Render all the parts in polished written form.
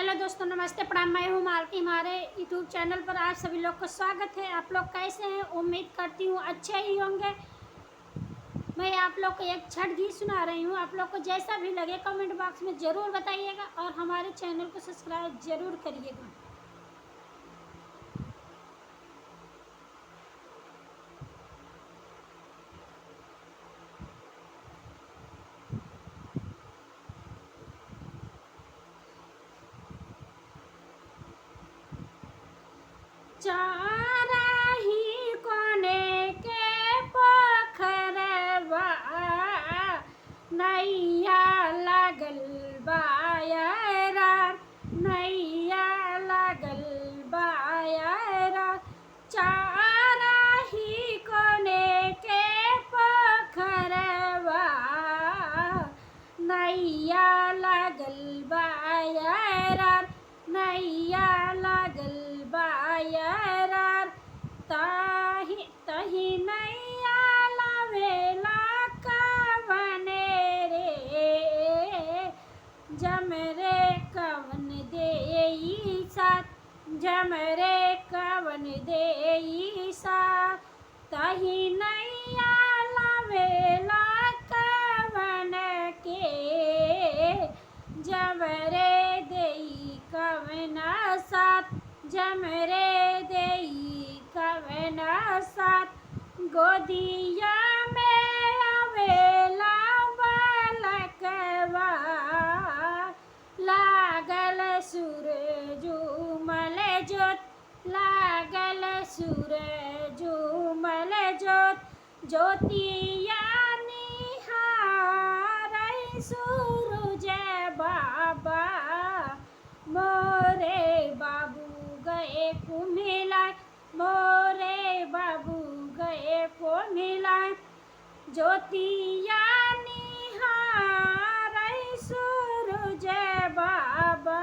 Hello दोस्तों, नमस्ते, प्रणाम। मैं हूँ मालती। हमारे यूट्यूब चैनल पर आज सभी लोग को स्वागत है। आप लोग कैसे हैं? उम्मीद करती हूँ अच्छे ही होंगे। मैं आप लोग को एक छठ गीत सुना रही हूँ। आप लोग को जैसा भी लगे कमेंट बॉक्स में ज़रूर बताइएगा और हमारे चैनल को सब्सक्राइब ज़रूर करिएगा। चारही कोने के पोखरवा नैया लागल बायरा, नैया लागल बायरा। चारही कोने के पोखरवा नैया लागल बायरा, नैया लागल बायरा। ताही तही नैया लावेला कवने रे, जमरे कवन देई साथ, जमरे कवन देई साथ। तही नैया लावेला कवन के, जमरे देई कवन साथ, जमरे देई कवन साथ। गोदिया में आवेला बालकवा, लागल सूरजमल जोत, लागल सूरजमल जोत। ज्योतिया निहारै सूरज बाबा, मोरे बाबू गए कुम्हिलाय, मोरे बाबू गए कुम्हिलाय। ज्योतिया निहारै सूरज बाबा,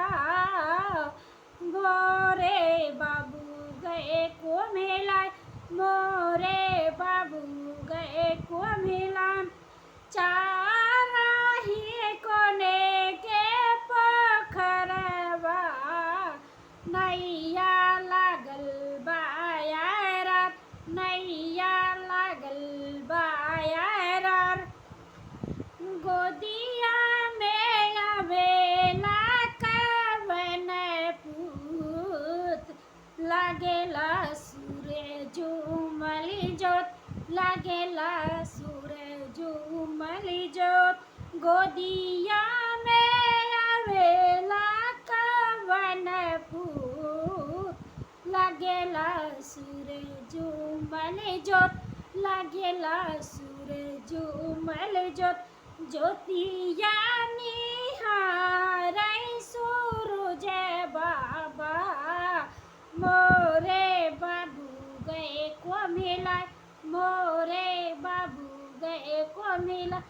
मोरे बाबू गए कुम्हिलाय, मोरे बाबू गए कुम्हिलाय। चारही कोने के पोखरवा नैया लागल बायरा, नैया लागल बायरा। गोदिया में आवेला कवन पूत, लागेला सूरजमल जोत, लागेला सूरजमल जोत। गोदिया में आवेला कवन पूत, लागेला सूरजमल जोत, लागेला सूरजमल जोत। ज्योतिया निहारै सूरज बाबा, मोरे बाबू गए कुम्हिलाय, मोरे बाबू गए कुम्हिलाय।